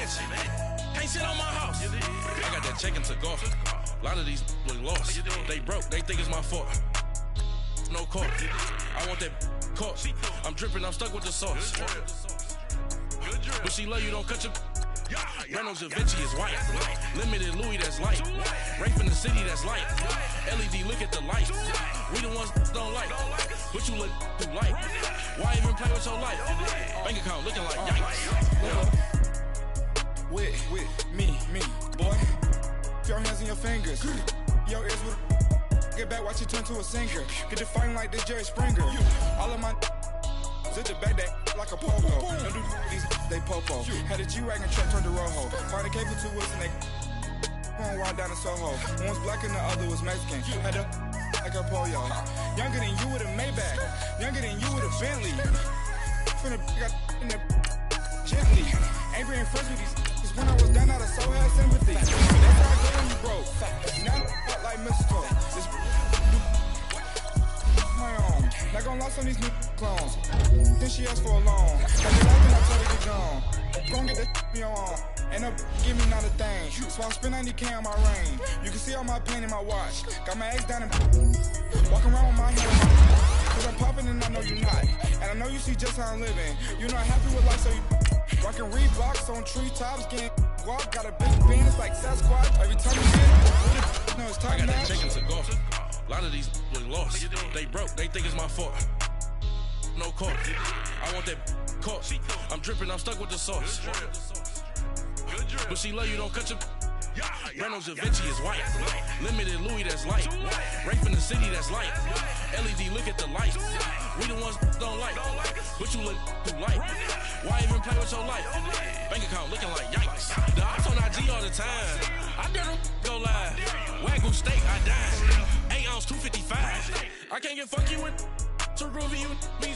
mansion. Can't sit on my house. I got that check and took off. A lot of these look lost. They broke, they think it's my fault. No court. I want that court. I'm dripping, I'm stuck with the sauce. But she love you, don't cut your. Reynolds Da Vinci is white. Limited Louis, that's light. Rape in the city, that's light. LED, look at the light. We the ones don't like. But you look too light. Why even play with your life? Bank account looking like yikes. With me, boy. Put your hands in your fingers. Your ears with get back, watch you turn to a singer. Get the fighting like this Jerry Springer. All of my zip the back that like a popo. Don't do these, they popo. Had a G-Wagon truck turned to Rojo. Find a cable 2 wheels and they going wild down in Soho. One was black and the other was Mexican. Had a like a polio. Younger than you with a Maybach. Younger than you with a Bentley. Finna got in the gently. Ain't being friends with these. Cause when I was down, I so had sympathy. That's how I go when you broke. Now I like mistletoe. This my own. Not gonna lost on these new clones. Then she asked for a loan. I did nothing, I told her to get gone. Gon' get that me on. Ain't no give me not a thing. So I spend 90K on my ring. You can see all my pain in my watch. Got my ex down and walking around with my hand on my. Cause I'm popping and I know you're not. And I know you see just how I'm living. You're not happy with life, so you rockin' Reeboks on treetops, getting walk. Got a big pen, it's like Sasquatch. Every time you get it, no, it's time. I got that check and took off. A lot of these look lost. They broke, they think it's my fault. No court. I want that court. I'm dripping, I'm stuck with the sauce. But she love you, don't cut your. Reynolds Da Vinci is white. Limited Louis, that's light. Rape in the city, that's light. LED, look at the light. We the ones don't like. But you look too light. Why even play with your life? Bank account looking like yikes. The ops on IG all the time. I dare them go live. Wagyu steak, I dine. 8 ounce, 255. I can't get funky with too groovy you me.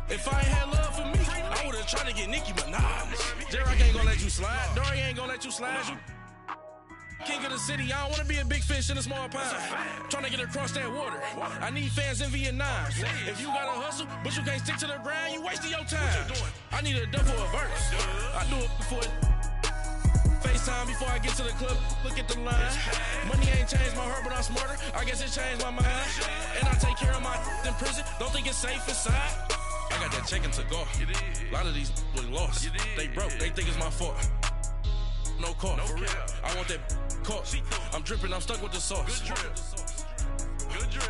If I ain't had love for me, I would've tried to get Nicki Minaj. Derek ain't gonna let you slide. Dory ain't gonna let you slide. You king of the city, I don't wanna be a big fish in a small pond. Trying to get across that water. I need fans in Vietnam. If you gotta hustle, but you can't stick to the grind, you wasting your time. I need a double a verse. I do it before FaceTime before I get to the club. Look at the line. Money ain't changed my heart, but I'm smarter. I guess it changed my mind. And I take care of my in prison. Don't think it's safe inside. I got that check and took off. A lot of these look lost. They broke, they think it's my fault. No court. I want that court. I'm dripping, I'm stuck with the sauce.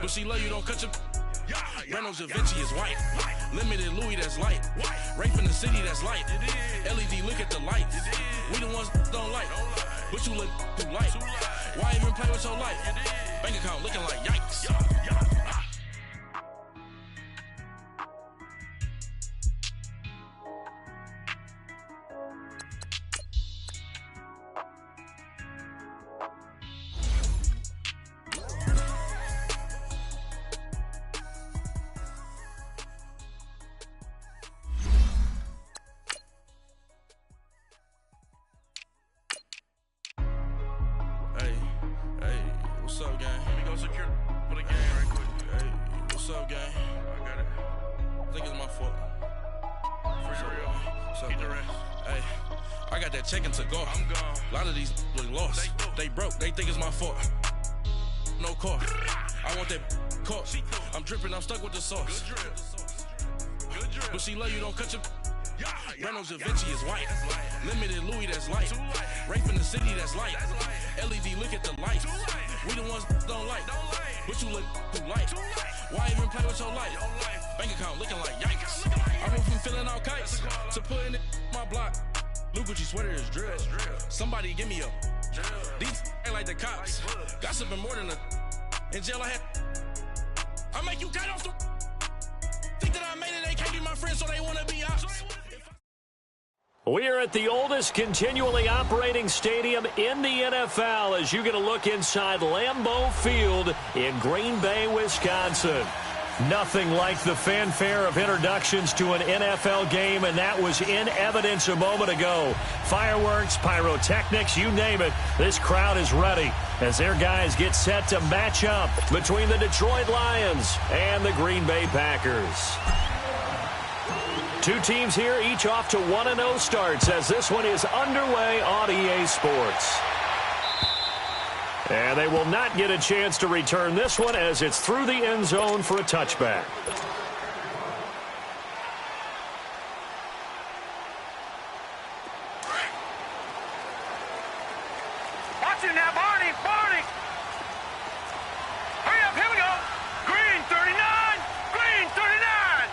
But she love you, don't cut your. Reynolds Da Vinci is white. Limited Louis, that's light. Rape in the city, that's light. LED, look at the light. We the ones don't like. But you look too light. Why even play with your life? Bank account looking like yikes. What's up, gang? Let me go secure for the game right quick. Hey, what's up, gang? I got it. I think it's my fault. For real. What's up, keep the rest. Hey, I got that check and took off. I'm gone. A lot of these look lost. They broke, they think it's my fault. No court. I want that court. I'm dripping, I'm stuck with the sauce. Good drip. But she love you, don't cut your. Reynolds Da Vinci is white. Limited Louis, that's light. Rape in the city, that's light. LED, look at the light. We the ones don't like. But you look too light. Why even play with your life? Bank account looking like yikes. I went from filling out kites to putting it my block. Blue Gucci sweater is drill. Somebody give me a. These ain't like the cops. Gossiping more than a. In jail I had. I make you cut off the. Think that I made it, they can't be my friends, so they wanna be out. We are at the oldest continually operating stadium in the NFL as you get a look inside Lambeau Field in Green Bay, Wisconsin. Nothing like the fanfare of introductions to an NFL game, and that was in evidence a moment ago. Fireworks, pyrotechnics, you name it. This crowd is ready as their guys get set to match up between the Detroit Lions and the Green Bay Packers. Two teams here, each off to 1-0 starts as this one is underway on EA Sports. And they will not get a chance to return this one as it's through the end zone for a touchback. Watch it now, Barney! Barney! Hurry up, here we go! Green 39! Green 39!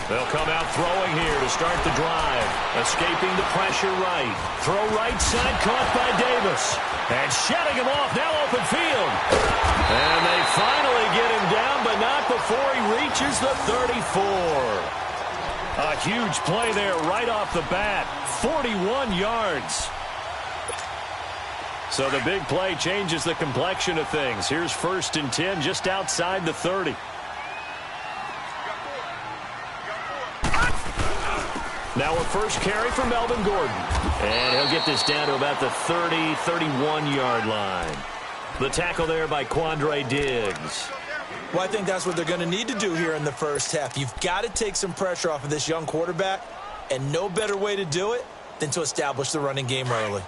They'll come out throwing here to start the drive. Escaping the pressure right. Throw right side caught by Davis. And shedding him off, now open field. And they finally get him down, but not before he reaches the 34. A huge play there right off the bat. 41 yards. So the big play changes the complexion of things. Here's 1st and 10 just outside the 30. Now a first carry for Melvin Gordon. And he'll get this down to about the 30, 31-yard line. The tackle there by Quandre Diggs. Well, I think that's what they're going to need to do here in the first half. You've got to take some pressure off of this young quarterback, and no better way to do it than to establish the running game early.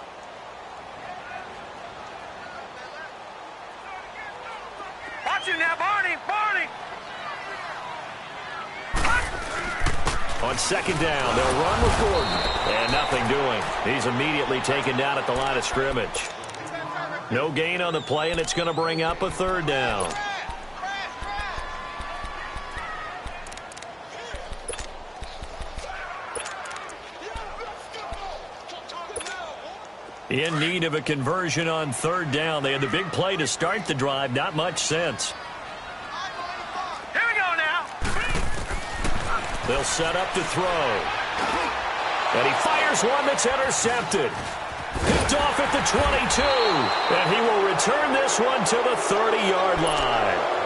Watch it now, Barney! Barney! On 2nd down, they'll run with Gordon. And nothing doing. He's immediately taken down at the line of scrimmage. No gain on the play, and it's going to bring up a 3rd down. In need of a conversion on 3rd down. They had the big play to start the drive. Not much sense. Here we go now! They'll set up to throw. And he fires one that's intercepted. Picked off at the 22. And he will return this one to the 30-yard line.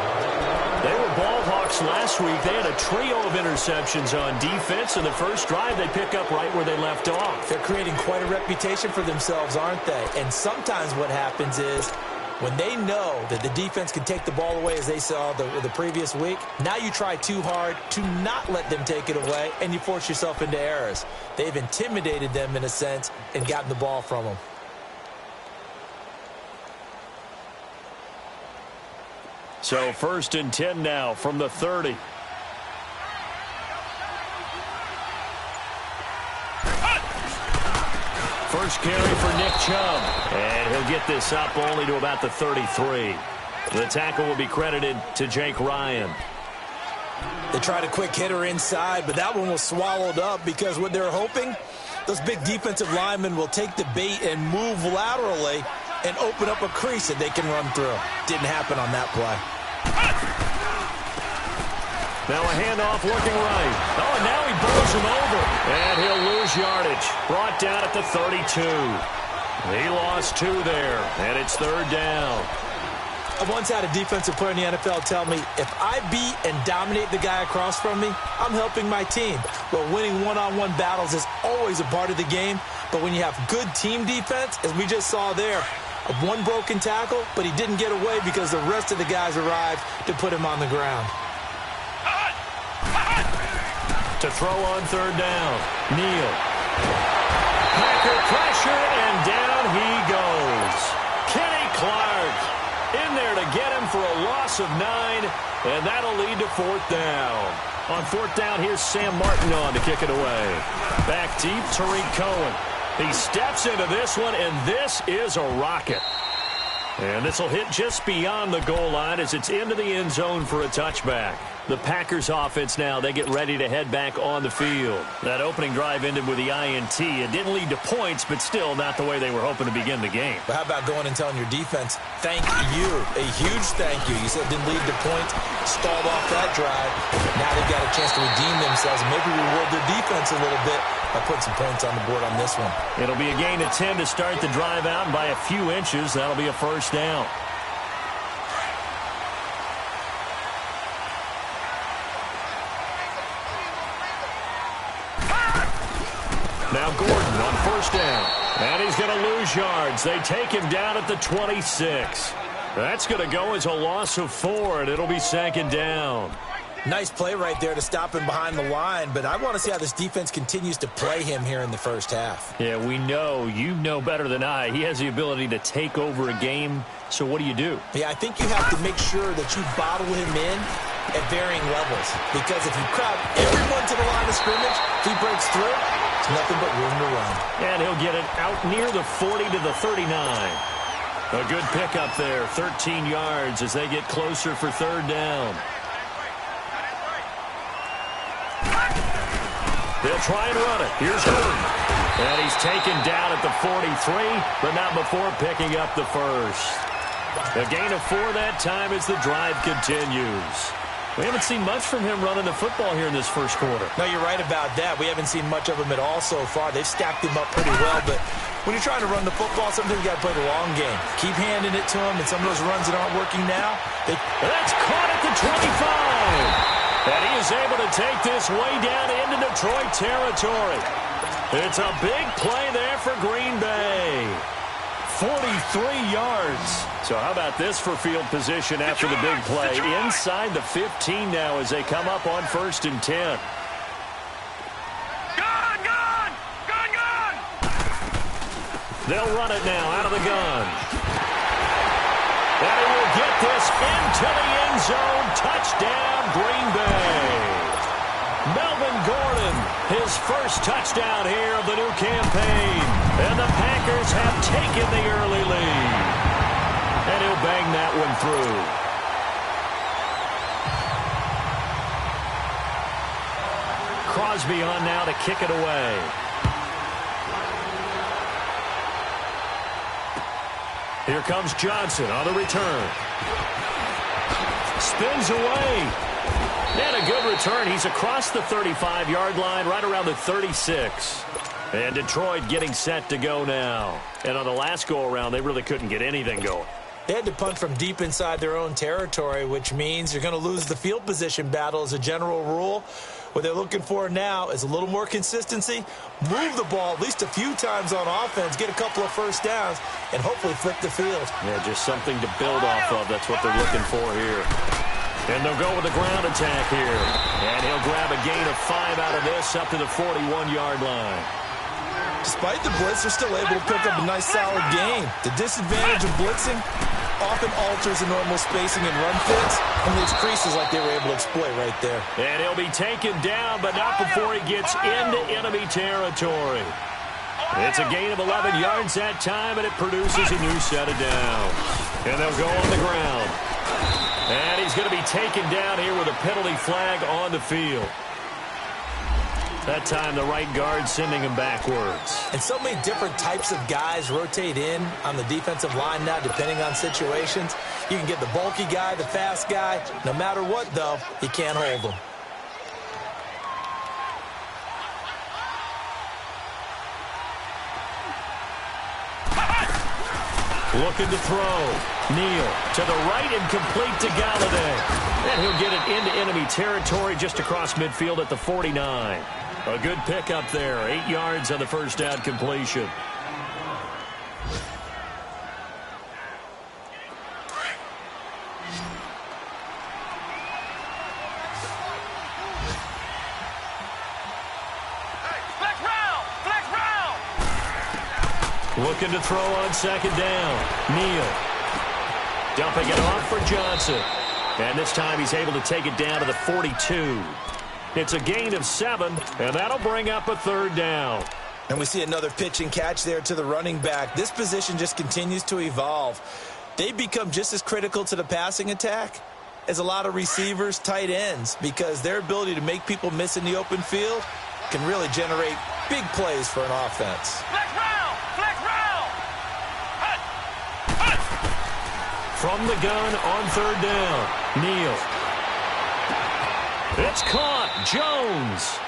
They were ball hawks last week. They had a trio of interceptions on defense. In the first drive, they pick up right where they left off. They're creating quite a reputation for themselves, aren't they? And sometimes what happens is when they know that the defense can take the ball away, as they saw the previous week, now you try too hard to not let them take it away, and you force yourself into errors. They've intimidated them in a sense and gotten the ball from them. So 1st and 10 now from the 30. First carry for Nick Chubb. And he'll get this up only to about the 33. The tackle will be credited to Jake Ryan. They tried a quick hitter inside, but that one was swallowed up because what they're hoping, those big defensive linemen will take the bait and move laterally and open up a crease that they can run through. Didn't happen on that play. Now a handoff looking right. Oh, and now he blows him over. And he'll lose yardage. Brought down at the 32. He lost 2 there, and it's 3rd down. I once had a defensive player in the NFL tell me, if I beat and dominate the guy across from me, I'm helping my team. But winning one-on-one battles is always a part of the game. But when you have good team defense, as we just saw there, one broken tackle, but he didn't get away because the rest of the guys arrived to put him on the ground. To throw on 3rd down, Neal. Packer pressure, and down he goes. Kenny Clark in there to get him for a loss of 9, and that'll lead to 4th down. On 4th down, here's Sam Martin on to kick it away. Back deep, Tariq Cohen. He steps into this one, and this is a rocket. And this will hit just beyond the goal line as it's into the end zone for a touchback. The Packers offense now, they get ready to head back on the field. That opening drive ended with the INT. It didn't lead to points, but still not the way they were hoping to begin the game. But how about going and telling your defense, thank you, a huge thank you. You said it didn't lead to points, stalled off that drive. Now they've got a chance to redeem themselves and maybe reward their defense a little bit by putting some points on the board on this one. It'll be a gain of 10 to start the drive out, and by a few inches, that'll be a 1st down. Now Gordon on 1st down. And he's going to lose yards. They take him down at the 26. That's going to go as a loss of 4, and it'll be 2nd down. Nice play right there to stop him behind the line, but I want to see how this defense continues to play him here in the first half. Yeah, we know. You know better than I. He has the ability to take over a game, so what do? Yeah, I think you have to make sure that you bottle him in at varying levels, because if you crowd everyone to the line of scrimmage, if he breaks through, it's nothing but room to run. And he'll get it out near the 40 to the 39. A good pickup there, 13 yards as they get closer for third down. They'll try and run it. Here's Gordon. And he's taken down at the 43, but not before picking up the first. A gain of 4 that time as the drive continues. We haven't seen much from him running the football here in this first quarter. No, you're right about that. We haven't seen much of him at all so far. They've stacked him up pretty well, but when you're trying to run the football, sometimes you got to play the long game. Keep handing it to him, and some of those runs that aren't working now, that's caught at the 25. And he is able to take this way down into Detroit territory. It's a big play there for Green Bay. 43 yards. So how about this for field position after the big play? Inside the 15 now as they come up on 1st and 10. Gun! They'll run it now out of the gun. And he will get this into the end zone. Touchdown, Green Bay. Melvin Gordon, his first touchdown here of the new campaign. And the Packers have taken the early lead. And he'll bang that one through. Crosby on now to kick it away. Here comes Johnson on the return. Spins away. And a good return. He's across the 35-yard line, right around the 36. And Detroit getting set to go now. And on the last go-around, they really couldn't get anything going. They had to punt from deep inside their own territory, which means you're going to lose the field position battle as a general rule. What they're looking for now is a little more consistency, move the ball at least a few times on offense, get a couple of first downs, and hopefully flip the field. Yeah, just something to build off of. That's what they're looking for here. And they'll go with the ground attack here. And he'll grab a gain of 5 out of this up to the 41-yard line. Despite the blitz, they're still able to pick up a nice, solid gain. The disadvantage of blitzing often alters the normal spacing and run fits, and leaves creases like they were able to exploit right there. And he'll be taken down, but not before he gets into enemy territory. It's a gain of 11 yards that time, and it produces a new set of downs. And they'll go on the ground. And he's going to be taken down here with a penalty flag on the field. That time, the right guard sending him backwards. And so many different types of guys rotate in on the defensive line now, depending on situations. You can get the bulky guy, the fast guy. No matter what, though, you can't hold them. Looking to throw. Neal to the right and complete to Galladay. And he'll get it into enemy territory just across midfield at the 49. A good pickup there. 8 yards on the first down completion. Looking to throw on second down. Neal dumping it off for Johnson. And this time he's able to take it down to the 42. It's a gain of 7, and that'll bring up a third down. And we see another pitch and catch there to the running back. This position just continues to evolve. They become just as critical to the passing attack as a lot of receivers, tight ends, because their ability to make people miss in the open field can really generate big plays for an offense. From the gun on third down, Neal. It's caught. Jones.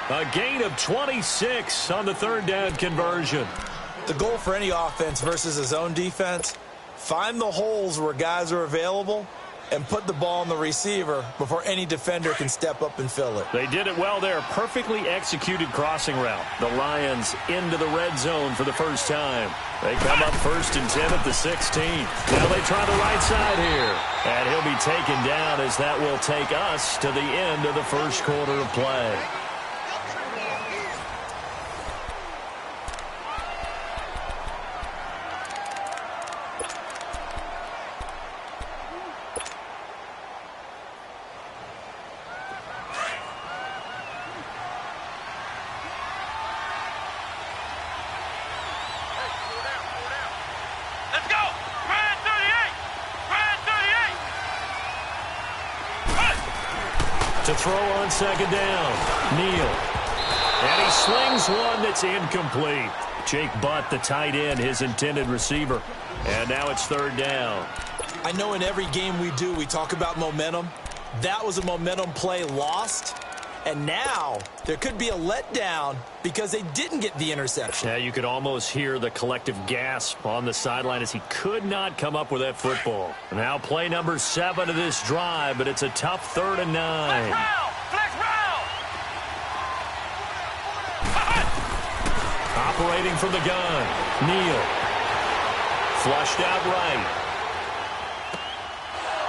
A gain of 26 on the third down conversion. The goal for any offense versus a zone defense, find the holes where guys are available and put the ball on the receiver before any defender can step up and fill it. They did it well there. Perfectly executed crossing route. The Lions into the red zone for the first time. They come up 1st and 10 at the 16. Now they try the right side here. And he'll be taken down as that will take us to the end of the first quarter of play. To throw on second down, Neal. And he slings one that's incomplete. Jake Butt, the tight end, his intended receiver. And now it's 3rd down. I know in every game we do, we talk about momentum. That was a momentum play lost. And now there could be a letdown because they didn't get the interception. Yeah, you could almost hear the collective gasp on the sideline as he could not come up with that football. Now play number 7 of this drive, but it's a tough 3rd and 9. Flex route! Operating from the gun, Neal. Flushed out right.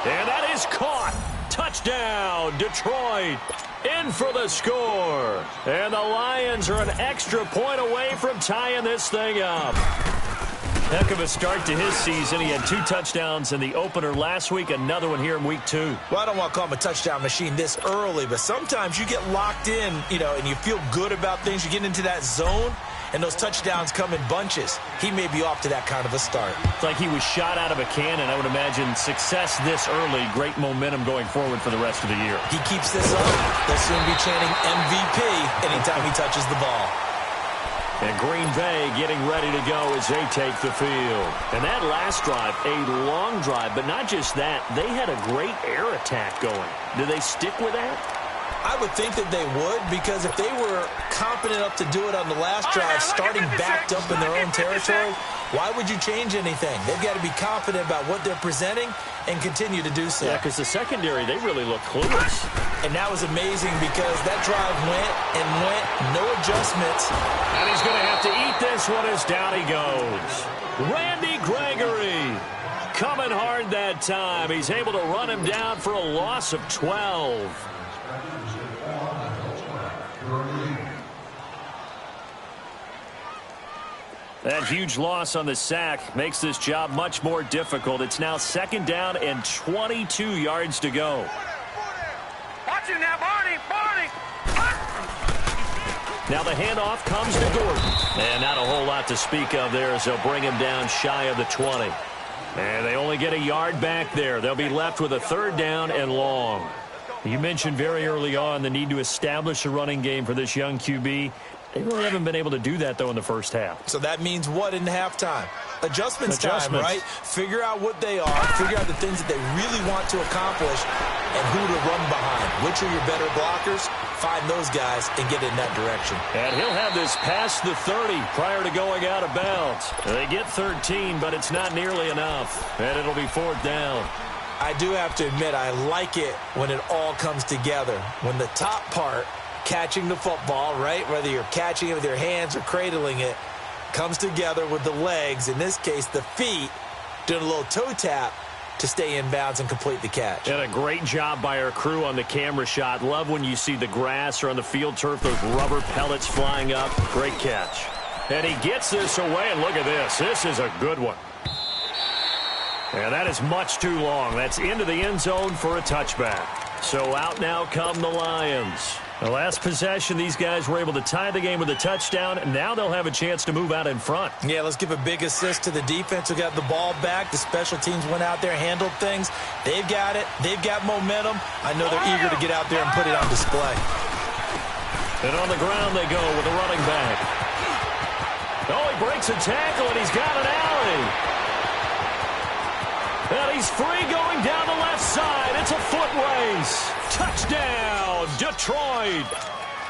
And that is caught. Touchdown, Detroit. In for the score. And the Lions are an extra point away from tying this thing up. Heck of a start to his season. He had 2 touchdowns in the opener last week, another one here in week 2. Well, I don't want to call him a touchdown machine this early, but sometimes you get locked in, and you feel good about things. You get into that zone, and those touchdowns come in bunches. He may be off to that kind of a start. It's like he was shot out of a cannon. I would imagine success this early, great momentum going forward for the rest of the year. He keeps this up, they'll soon be chanting MVP anytime he touches the ball. And Green Bay getting ready to go as they take the field. And that last drive, a long drive, but not just that. They had a great air attack going. Do they stick with that? I would think that they would, because if they were confident enough to do it on the last drive, starting backed up in their own territory, why would you change anything? They've got to be confident about what they're presenting and continue to do so. Yeah, because the secondary, they really look clueless. And that was amazing because that drive went and went, no adjustments. And he's going to have to eat this one as down he goes. Randy Gregory coming hard that time. He's able to run him down for a loss of 12. That huge loss on the sack makes this job much more difficult. It's now 2nd down and 22 yards to go. Watch him now, Barney! Now the handoff comes to Gordon. And not a whole lot to speak of there as they'll bring him down shy of the 20. And they only get a yard back there. They'll be left with a 3rd down and long. You mentioned very early on the need to establish a running game for this young QB. They really haven't been able to do that, though, in the first half. So that means what in halftime? Adjustments time, right? Figure out what they are, figure out the things that they really want to accomplish, and who to run behind. Which are your better blockers? Find those guys and get in that direction. And he'll have this past the 30 prior to going out of bounds. They get 13, but it's not nearly enough. And it'll be 4th down. I do have to admit, I like it when it all comes together. When the top part, catching the football, right, whether you're catching it with your hands or cradling it, comes together with the legs, in this case the feet, doing a little toe tap to stay in bounds and complete the catch. And a great job by our crew on the camera shot. Love when you see the grass or on the field turf, those rubber pellets flying up. Great catch. And he gets this away, and look at this. This is a good one. And that is much too long. That's into the end zone for a touchback. So out now come the Lions. The last possession, these guys were able to tie the game with a touchdown, and now they'll have a chance to move out in front. Yeah, let's give a big assist to the defense who got the ball back. The special teams went out there, handled things. They've got it. They've got momentum. I know they're eager to get out there and put it on display. And on the ground they go with the running back. Oh, he breaks a tackle, and he's got an alley. And he's free going down the left side. It's a foot race. Touchdown, Detroit.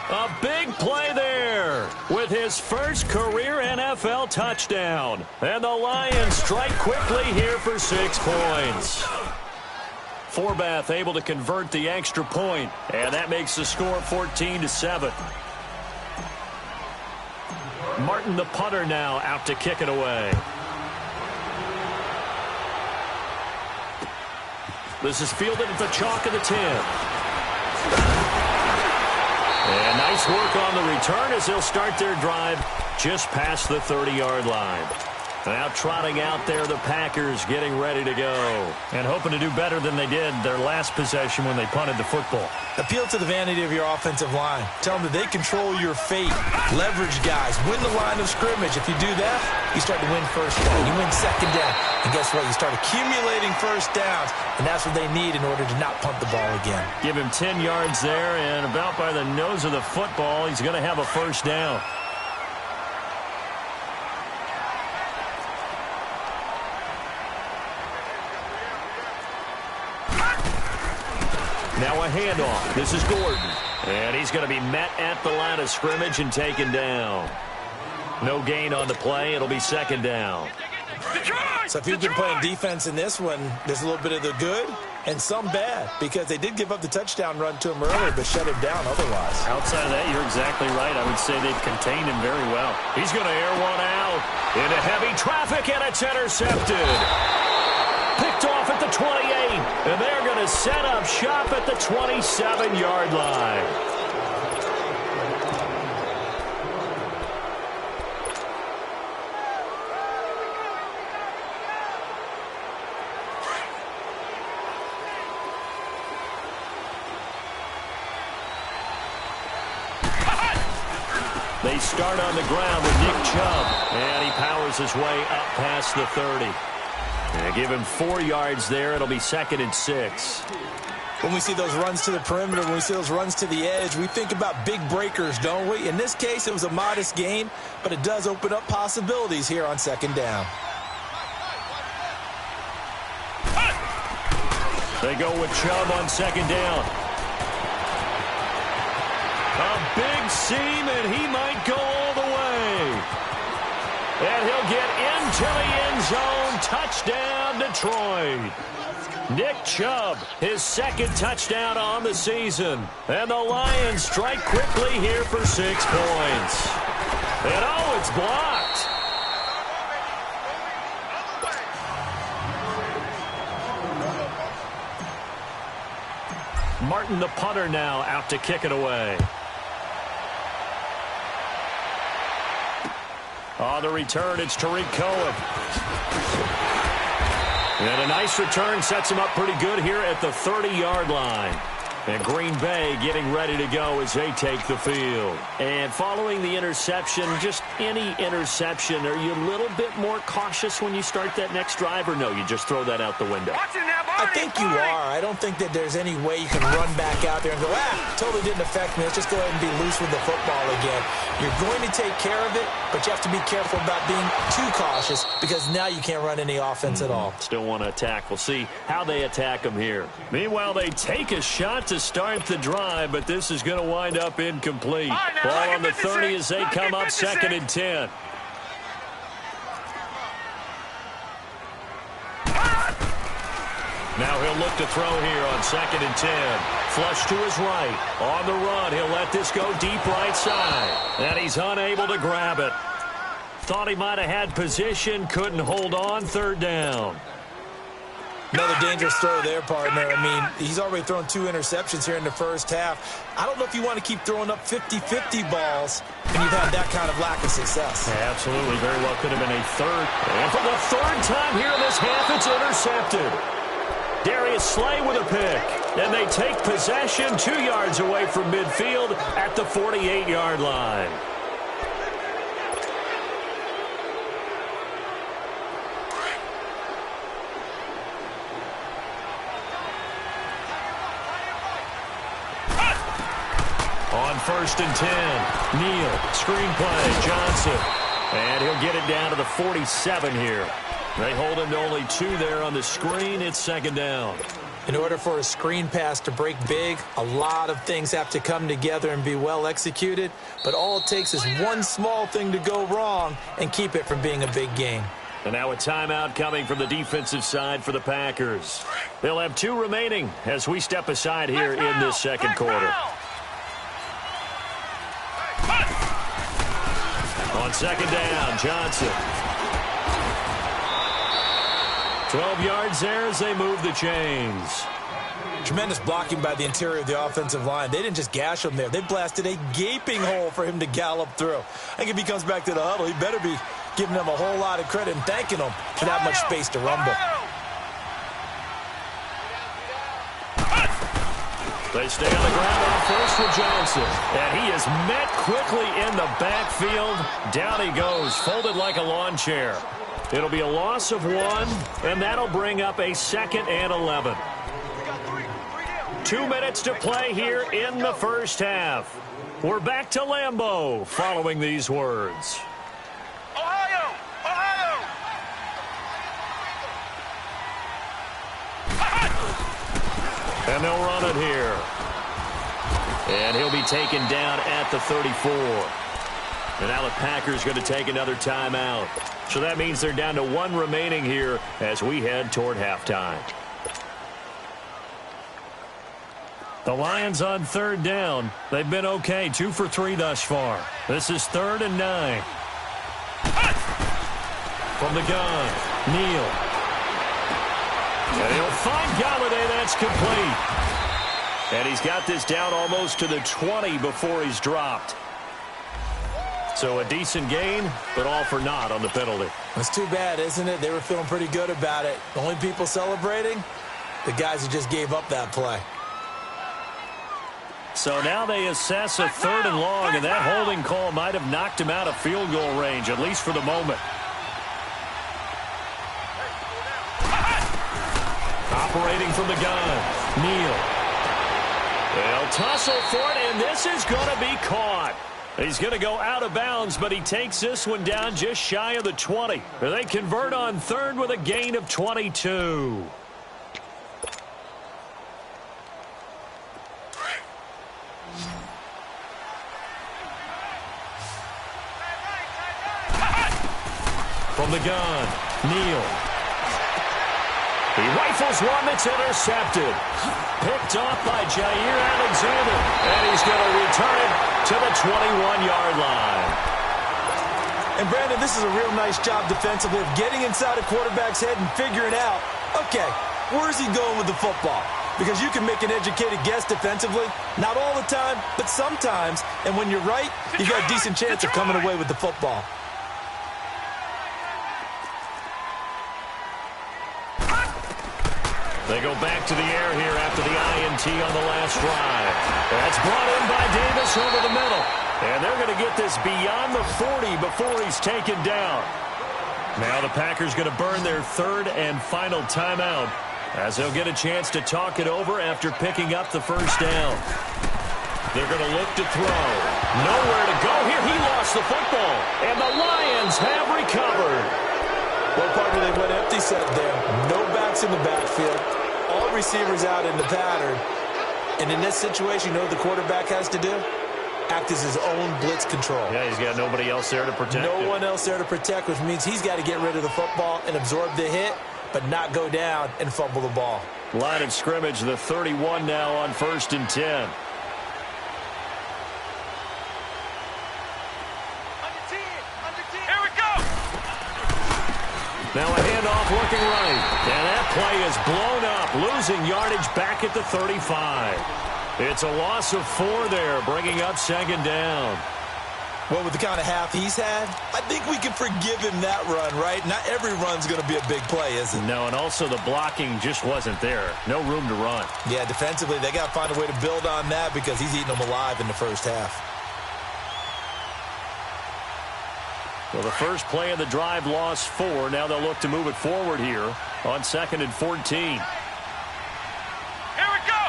A big play there with his first career NFL touchdown. And the Lions strike quickly here for 6 points. Forbath able to convert the extra point, and that makes the score 14-7. Martin, the punter, now out to kick it away. This is fielded at the chalk of the 10. And nice work on the return as they'll start their drive just past the 30-yard line. Now trotting out there, the Packers getting ready to go. And hoping to do better than they did their last possession when they punted the football. Appeal to the vanity of your offensive line. Tell them that they control your fate. Leverage guys. Win the line of scrimmage. If you do that, you start to win first down. You win second down. And guess what? You start accumulating first downs. And that's what they need in order to not punt the ball again. Give him 10 yards there, and about by the nose of the football, he's going to have a first down. Now a handoff. This is Gordon. And he's going to be met at the line of scrimmage and taken down. No gain on the play. It'll be second down. So if you've been playing defense in this one, there's a little bit of the good and some bad, because they did give up the touchdown run to him earlier but shut him down otherwise. Outside of that, you're exactly right. I would say they've contained him very well. He's going to air one out into heavy traffic, and it's intercepted. Picked off at the 28, and they're going to set up shop at the 27-yard line. They start on the ground with Nick Chubb, and he powers his way up past the 30. And give him 4 yards there. It'll be 2nd and 6. When we see those runs to the perimeter, when we see those runs to the edge, we think about big breakers, don't we? In this case, it was a modest gain, but it does open up possibilities here on second down. They go with Chubb on second down. A big seam, and he might go all the way. And he'll get into the end zone. Touchdown, Detroit. Nick Chubb, his 2nd touchdown on the season. And the Lions strike quickly here for 6 points. And oh, it's blocked. Martin, the punter, now out to kick it away. On the return, it's Tariq Cohen. And a nice return sets him up pretty good here at the 30-yard line. And Green Bay getting ready to go as they take the field. And following the interception, just any interception, are you a little bit more cautious when you start that next drive, or no, you just throw that out the window? I think you are. I don't think that there's any way you can run back out there and go, totally didn't affect me. Let's just go ahead and be loose with the football again. You're going to take care of it, but you have to be careful about being too cautious, because now you can't run any offense at all. Still want to attack. We'll see how they attack them here. Meanwhile, they take a shot to start the drive, but this is going to wind up incomplete. Ball on the 30 as they come up 2nd and 10. Now he'll look to throw here on 2nd and 10. Flush to his right. On the run, he'll let this go deep right side. And he's unable to grab it. Thought he might have had position, couldn't hold on. 3rd down. Another dangerous throw there, partner. I mean, he's already thrown 2 interceptions here in the first half. I don't know if you want to keep throwing up 50-50 balls and you've had that kind of lack of success. Yeah, absolutely. Very well could have been a 3rd. And for the 3rd time here in this half, it's intercepted. Darius Slay with a pick. And they take possession 2 yards away from midfield at the 48-yard line. On 1st and 10, Neal, screen play, Johnson. And he'll get it down to the 47 here. They hold him to only 2 there on the screen. It's 2nd down. In order for a screen pass to break big, a lot of things have to come together and be well executed. But all it takes is one small thing to go wrong and keep it from being a big gain. And now a timeout coming from the defensive side for the Packers. They'll have 2 remaining as we step aside here in this second quarter. On second down, Johnson. 12 yards there as they move the chains. Tremendous blocking by the interior of the offensive line. They didn't just gash him there. They blasted a gaping hole for him to gallop through. I think if he comes back to the huddle, he better be giving them a whole lot of credit and thanking them for that much space to rumble. They stay on the ground on first with Johnson. And he is met quickly in the backfield. Down he goes, folded like a lawn chair. It'll be a loss of 1, and that'll bring up a 2nd and 11. 2 minutes to play here in the first half. We're back to Lambeau following these words. Ohio! Ohio! And they'll run it here. And he'll be taken down at the 34. And now the Packers going to take another timeout. So that means they're down to 1 remaining here as we head toward halftime. The Lions on 3rd down. They've been okay, 2 for 3 thus far. This is 3rd and 9. From the gun, Neal. And he'll find Golladay. That's complete. And he's got this down almost to the 20 before he's dropped. So a decent gain, but all for naught on the penalty. It's too bad, isn't it? They were feeling pretty good about it. The only people celebrating, the guys who just gave up that play. So now they assess a 3rd and long, and that holding call might have knocked him out of field goal range, at least for the moment. Operating from the gun, Neal. They'll tussle for it, and this is going to be caught. He's going to go out of bounds, but he takes this one down just shy of the 20. They convert on 3rd with a gain of 22. From the gun, Neal. He rifles one that's intercepted. Picked off by Jair Alexander. And he's going to return it to the 21-yard line. And, Brandon, this is a real nice job defensively of getting inside a quarterback's head and figuring out, okay, where is he going with the football? Because you can make an educated guess defensively. Not all the time, but sometimes. And when you're right, you got a decent chance of coming away with the football. They go back to the air here after the INT on the last drive. That's brought in by Davis over the middle. And they're going to get this beyond the 40 before he's taken down. Now the Packers going to burn their 3rd and final timeout as they'll get a chance to talk it over after picking up the first down. They're going to look to throw. Nowhere to go here. He lost the football. And the Lions have recovered. Well, partner, they went empty set there. No backs in the backfield. All receivers out in the pattern. And in this situation, you know what the quarterback has to do? Act as his own blitz control. Yeah, he's got nobody else there to protect him. No one else there to protect, which means he's got to get rid of the football and absorb the hit, but not go down and fumble the ball. Line of scrimmage, the 31 now on 1st and 10. Here we go! Now a handoff looking right. And that play is blown up, losing yardage back at the 35. It's a loss of 4 there, bringing up 2nd down. Well, with the kind of half he's had, I think we can forgive him that run, right? Not every run's going to be a big play, is it? No, and also the blocking just wasn't there. No room to run. Yeah, defensively, they got to find a way to build on that because he's eating them alive in the first half. Well, the first play of the drive lost 4. Now they'll look to move it forward here on 2nd and 14. Here we go!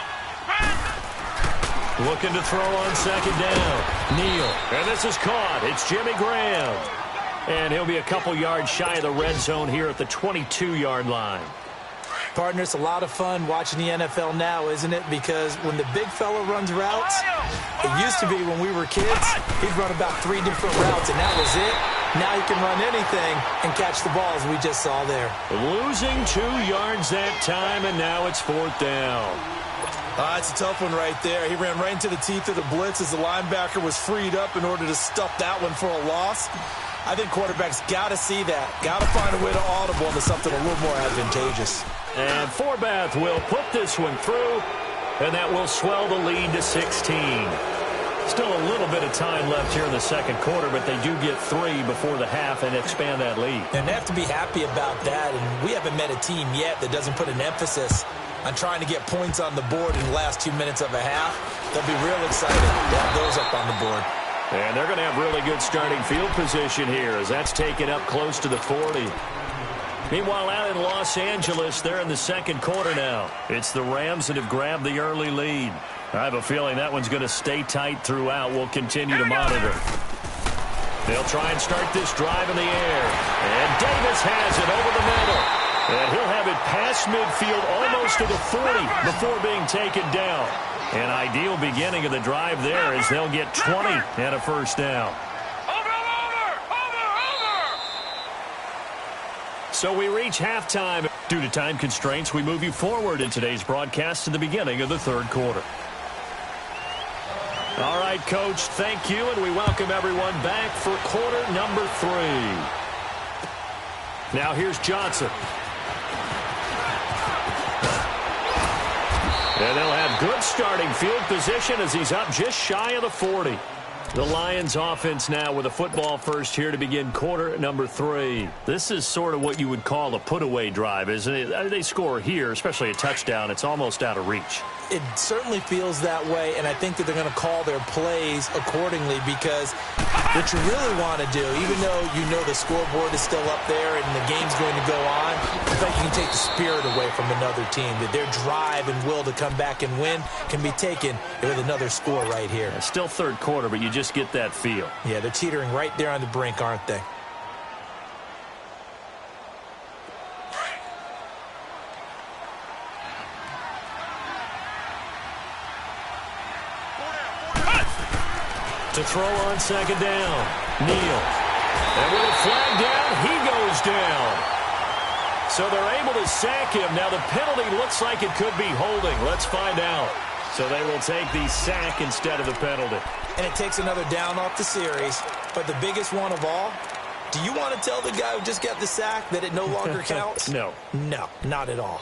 Looking to throw on 2nd down. Neal. And this is caught. It's Jimmy Graham. And he'll be a couple yards shy of the red zone here at the 22-yard line. Partner, it's a lot of fun watching the NFL now, isn't it? Because when the big fella runs routes, it used to be when we were kids, he'd run about 3 different routes, and that was it. Now he can run anything and catch the ball, as we just saw there. Losing 2 yards that time, and now it's 4th down. It's a tough one right there. He ran right into the teeth of the blitz as the linebacker was freed up in order to stuff that one for a loss. I think quarterbacks got to see that. Got to find a way to audible into something a little more advantageous. And Forbath will put this one through, and that will swell the lead to 16. Still a little bit of time left here in the second quarter, but they do get 3 before the half and expand that lead. And they have to be happy about that. And we haven't met a team yet that doesn't put an emphasis on trying to get points on the board in the last 2 minutes of a half. They'll be real excited to have those up on the board. And they're going to have really good starting field position here as that's taken up close to the 40. Meanwhile, out in Los Angeles, they're in the second quarter now. It's the Rams that have grabbed the early lead. I have a feeling that one's going to stay tight throughout. We'll continue to monitor. They'll try and start this drive in the air. And Davis has it over the middle. And he'll have it past midfield almost to the 40 before being taken down. An ideal beginning of the drive there as they'll get 20 and a first down. So we reach halftime. Due to time constraints, we move you forward in today's broadcast to the beginning of the third quarter. All right, Coach, thank you, and we welcome everyone back for quarter number 3. Now here's Johnson. And they'll have good starting field position as he's up just shy of the 40. The Lions offense now with a football first here to begin quarter number 3. This is sort of what you would call a put-away drive, isn't it? They score here, especially a touchdown. It's almost out of reach. It certainly feels that way, and I think that they're going to call their plays accordingly because what you really want to do, even though you know the scoreboard is still up there and the game's going to go on, I think you can take the spirit away from another team, that their drive and will to come back and win can be taken with another score right here. It's still third quarter, but you just get that feel. Yeah, they're teetering right there on the brink, aren't they? To throw on second down, Neal. And with a flag down, he goes down. So they're able to sack him. Now the penalty looks like it could be holding. Let's find out. So they will take the sack instead of the penalty. And it takes another down off the series. But the biggest one of all, do you want to tell the guy who just got the sack that it no longer counts? No. No, not at all.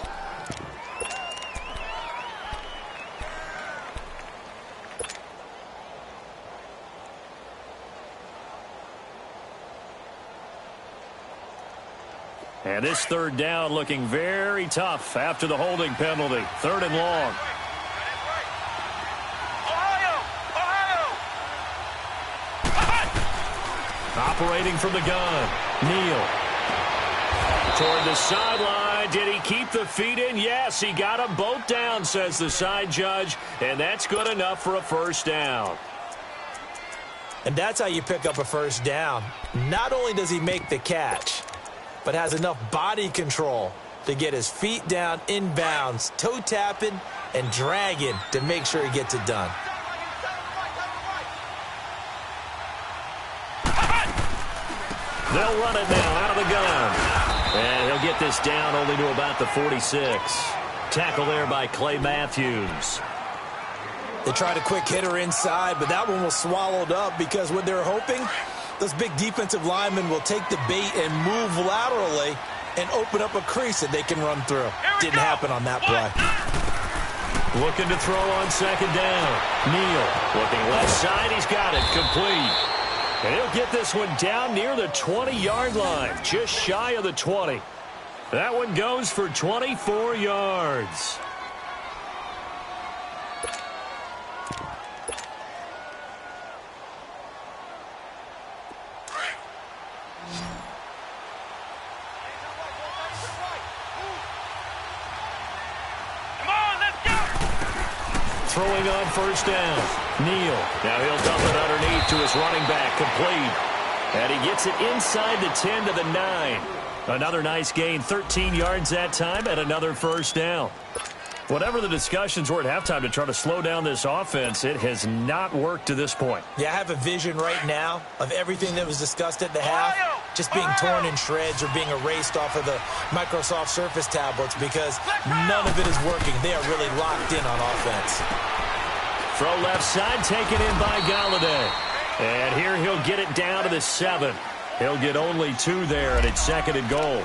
And this third down looking very tough after the holding penalty. 3rd and long. Operating from the gun, Neal. Toward the sideline. Did he keep the feet in? Yes, he got them both down, says the side judge. And that's good enough for a first down. And that's how you pick up a first down. Not only does he make the catch, but has enough body control to get his feet down inbounds, toe tapping and dragging to make sure he gets it done. They'll run it now out of the gun. And he'll get this down only to about the 46. Tackle there by Clay Matthews. They tried a quick hitter inside, but that one was swallowed up because what they're hoping, those big defensive linemen will take the bait and move laterally and open up a crease that they can run through. Didn't happen on that play. Looking to throw on second down. Neal looking left side. He's got it. Complete. And he'll get this one down near the 20-yard line. Just shy of the 20. That one goes for 24 yards. Throwing on first down. Neal. Now he'll dump it underneath to his running back. Complete. And he gets it inside the 10 to the 9. Another nice gain. 13 yards that time and another first down. Whatever the discussions were at halftime to try to slow down this offense, it has not worked to this point. Yeah, I have a vision right now of everything that was discussed at the half just being torn in shreds or being erased off of the Microsoft Surface tablets because none of it is working. They are really locked in on offense. Throw left side, taken in by Galladay. And here he'll get it down to the 7. He'll get only 2 there, and it's 2nd and goal.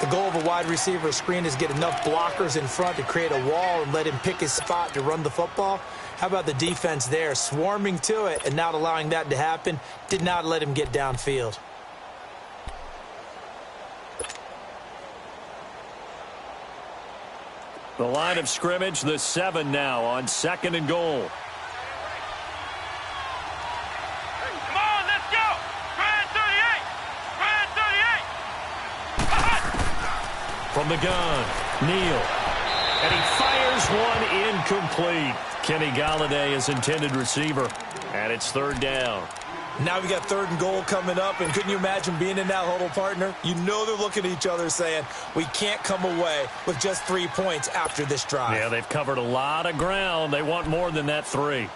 The goal of a wide receiver screen is get enough blockers in front to create a wall and let him pick his spot to run the football. How about the defense there, swarming to it and not allowing that to happen? Did not let him get downfield. The line of scrimmage, the 7 now on 2nd and goal. Come on, let's go! Grand 38! Grand 38! From the gun, Neal. And he fires one incomplete. Kenny Galladay is intended receiver. And it's 3rd down. Now we got 3rd and goal coming up, and couldn't you imagine being in that huddle, partner? You know they're looking at each other saying, we can't come away with just 3 points after this drive. Yeah, they've covered a lot of ground. They want more than that 3.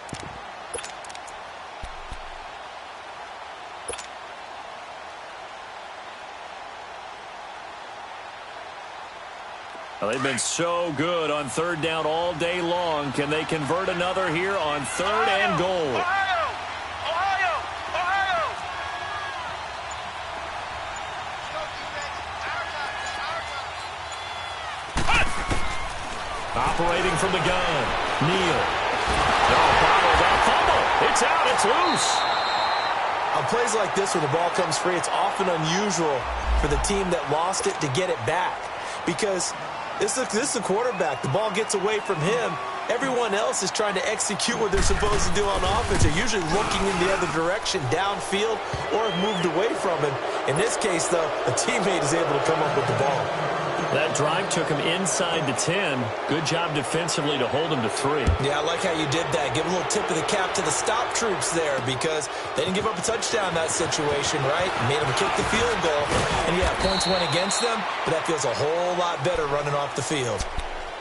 Well, they've been so good on 3rd down all day long. Can they convert another here on 3rd and goal? Ohio! Ohio! Ohio! Operating from the gun, Neal. Bottled up, fumble. It's out, it's loose. On plays like this where the ball comes free, it's often unusual for the team that lost it to get it back because this is the quarterback. The ball gets away from him. Everyone else is trying to execute what they're supposed to do on offense. They're usually looking in the other direction, downfield, or have moved away from him. In this case, though, a teammate is able to come up with the ball. That drive took him inside the 10. Good job defensively to hold him to 3. Yeah, I like how you did that. Give a little tip of the cap to the stop troops there because they didn't give up a touchdown in that situation, right? Made them kick the field goal. And, yeah, points went against them, but that feels a whole lot better running off the field.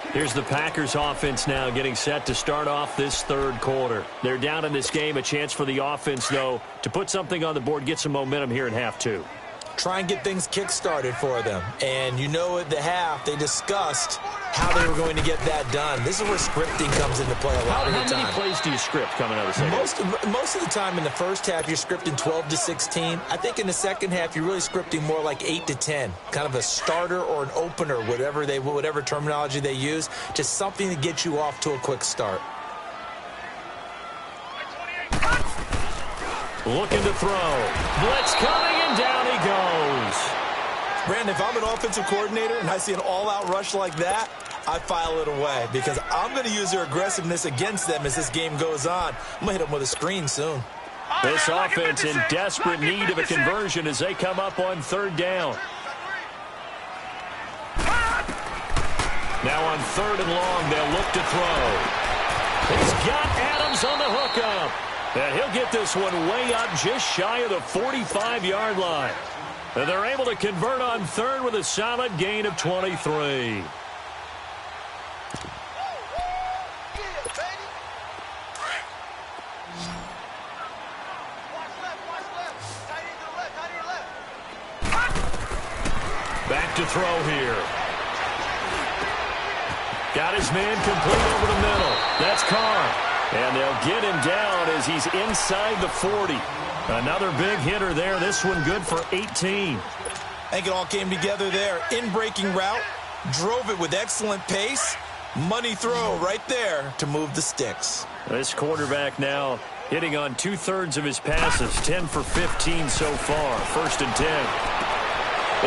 Here's the Packers offense now getting set to start off this 3rd quarter. They're down in this game. A chance for the offense, though, to put something on the board, get some momentum here in half 2. Try and get things kick-started for them. And you know at the half, they discussed how they were going to get that done. This is where scripting comes into play a lot of the time. How many plays do you script coming out of the second half? Most of the time in the first half, you're scripting 12 to 16. I think in the second half, you're really scripting more like 8 to 10. Kind of a starter or an opener, whatever terminology they use. Just something to get you off to a quick start. Looking to throw. Blitz coming, and down he goes. Brandon, if I'm an offensive coordinator and I see an all-out rush like that, I file it away because I'm going to use their aggressiveness against them as this game goes on. I'm going to hit them with a screen soon. This offense in desperate need of a conversion as they come up on 3rd down. Now on 3rd and long, they'll look to throw. He's got Adams on the hookup. And he'll get this one way up just shy of the 45-yard line. And they're able to convert on 3rd with a solid gain of 23. Back to throw here. Got his man complete over the middle. That's Carr. And they'll get him down as he's inside the 40. Another big hitter there. This one good for 18. I think it all came together there. In-breaking route, drove it with excellent pace. Money throw right there to move the sticks. This quarterback now hitting on 2/3 of his passes. 10 for 15 so far. 1st and 10.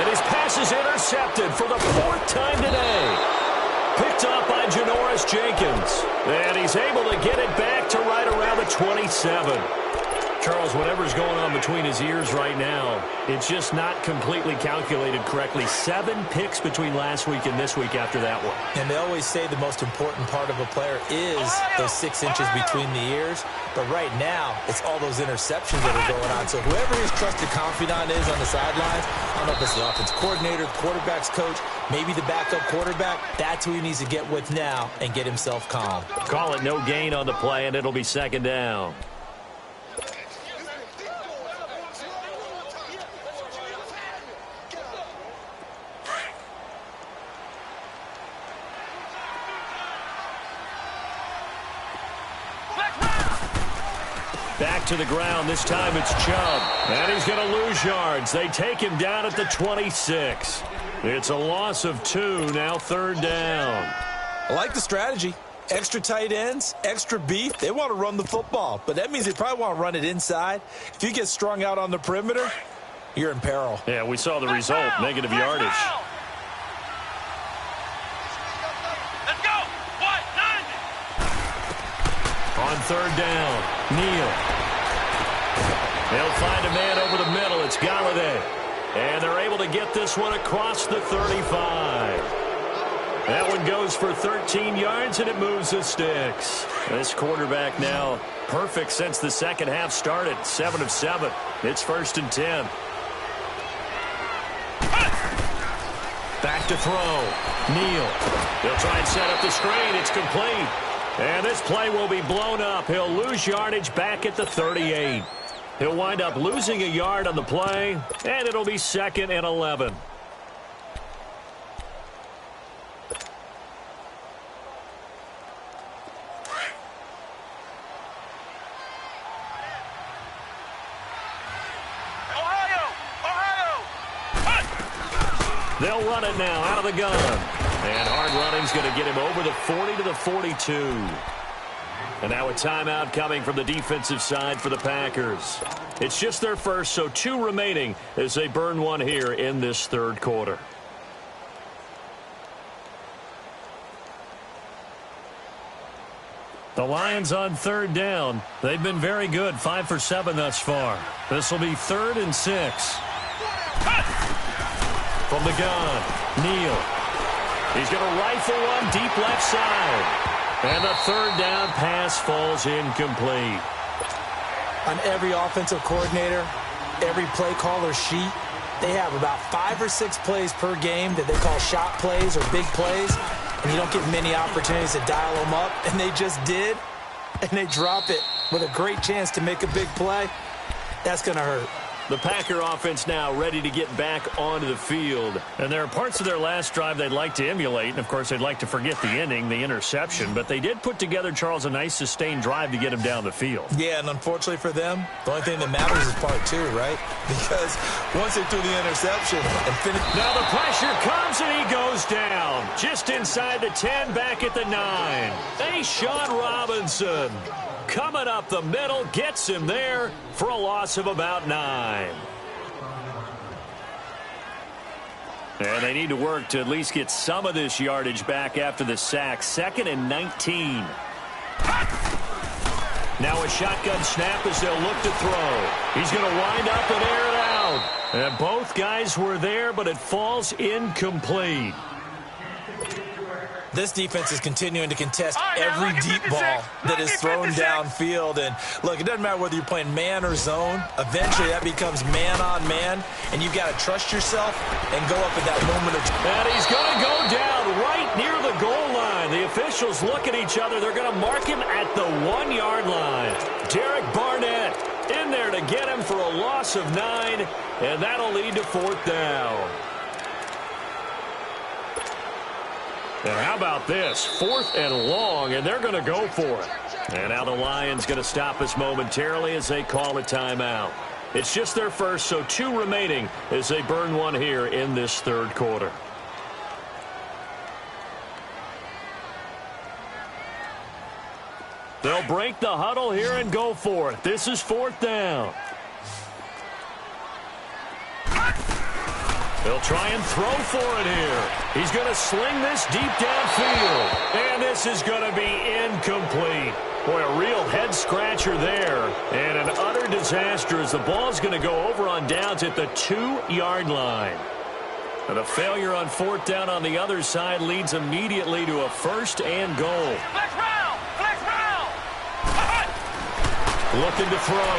And his pass is intercepted for the 4th time today. Picked up by Janoris Jenkins. And he's able to get it back to right around the 27. Charles, whatever's going on between his ears right now, it's just not completely calculated correctly. 7 picks between last week and this week after that one. And they always say the most important part of a player is those 6 inches between the ears. But right now, it's all those interceptions that are going on. So whoever his trusted confidant is on the sidelines, I don't know if it's the offense coordinator, quarterback's coach, maybe the backup quarterback, that's who he needs to get with now and get himself calm. Call it no gain on the play, and it'll be 2nd down. Back to the ground. This time it's Chubb. And he's going to lose yards. They take him down at the 26. It's a loss of 2. Now 3rd down. I like the strategy. Extra tight ends, extra beef. They want to run the football. But that means they probably want to run it inside. If you get strung out on the perimeter, you're in peril. Yeah, we saw the result. Negative yardage. Let's go. What? 90. On 3rd down, Neal. They'll find a man over the middle. It's Galladay. And they're able to get this one across the 35. That one goes for 13 yards, and it moves the sticks. This quarterback now perfect since the second half started. 7 of 7. It's 1st and 10. Back to throw. Neal. They'll try and set up the screen. It's complete. And this play will be blown up. He'll lose yardage back at the 38. He'll wind up losing a yard on the play, and it'll be 2nd and 11. They'll run it now out of the gun. And hard running's going to get him over the 40 to the 42. And now a timeout coming from the defensive side for the Packers. It's just their first, so 2 remaining as they burn one here in this 3rd quarter. The Lions on 3rd down. They've been very good, 5 for 7 thus far. This will be 3rd and 6. From the gun, Neal. He's going to rifle one deep left side. And the 3rd down pass falls incomplete. On every offensive coordinator, every play caller sheet, they have about 5 or 6 plays per game that they call shot plays or big plays, and you don't get many opportunities to dial them up, and they just did, and they drop it with a great chance to make a big play. That's going to hurt. The Packer offense now ready to get back onto the field. And there are parts of their last drive they'd like to emulate. And, of course, they'd like to forget the ending, the interception. But they did put together, Charles, a nice sustained drive to get him down the field. Yeah, and unfortunately for them, the only thing that matters is part 2, right? Because once they threw the interception and finished. Now the pressure comes and he goes down. Just inside the 10, back at the 9. A'Shawn Robinson coming up the middle, gets him there for a loss of about 9. And they need to work to at least get some of this yardage back after the sack. 2nd and 19. Now a shotgun snap as they'll look to throw. He's going to wind up and air it out. And both guys were there, but it falls incomplete. This defense is continuing to contest every deep ball that is thrown downfield. And, look, it doesn't matter whether you're playing man or zone. Eventually, that becomes man-on-man, and you've got to trust yourself and go up at that moment of... And he's going to go down right near the goal line. The officials look at each other. They're going to mark him at the 1-yard line. Derek Barnett in there to get him for a loss of 9, and that'll lead to 4th down. And how about this? 4th and long, and they're going to go for it. And now the Lions going to stop us momentarily as they call a timeout. It's just their first, so 2 remaining as they burn one here in this 3rd quarter. They'll break the huddle here and go for it. This is 4th down. They'll try and throw for it here. He's going to sling this deep downfield. And this is going to be incomplete. Boy, a real head-scratcher there. And an utter disaster as the ball's going to go over on downs at the 2-yard line. And a failure on 4th down on the other side leads immediately to a 1st and goal. Flex round! Flex round! Looking to throw.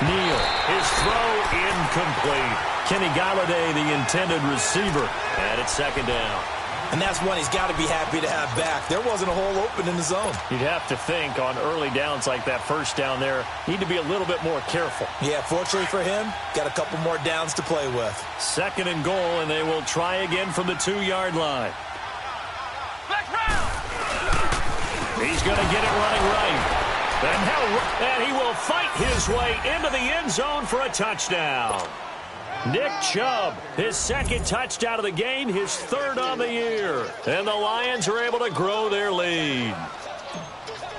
Neal. His throw incomplete. Kenny Galladay, the intended receiver. And it's 2nd down. And that's one he's got to be happy to have back. There wasn't a hole open in the zone. You'd have to think on early downs like that 1st down there, need to be a little bit more careful. Yeah, fortunately for him, got a couple more downs to play with. 2nd and goal, and they will try again from the 2-yard line. Flex round! He's going to get it running right. And he will fight his way into the end zone for a touchdown. Nick Chubb, his 2nd touchdown of the game, his 3rd on the year. And the Lions are able to grow their lead.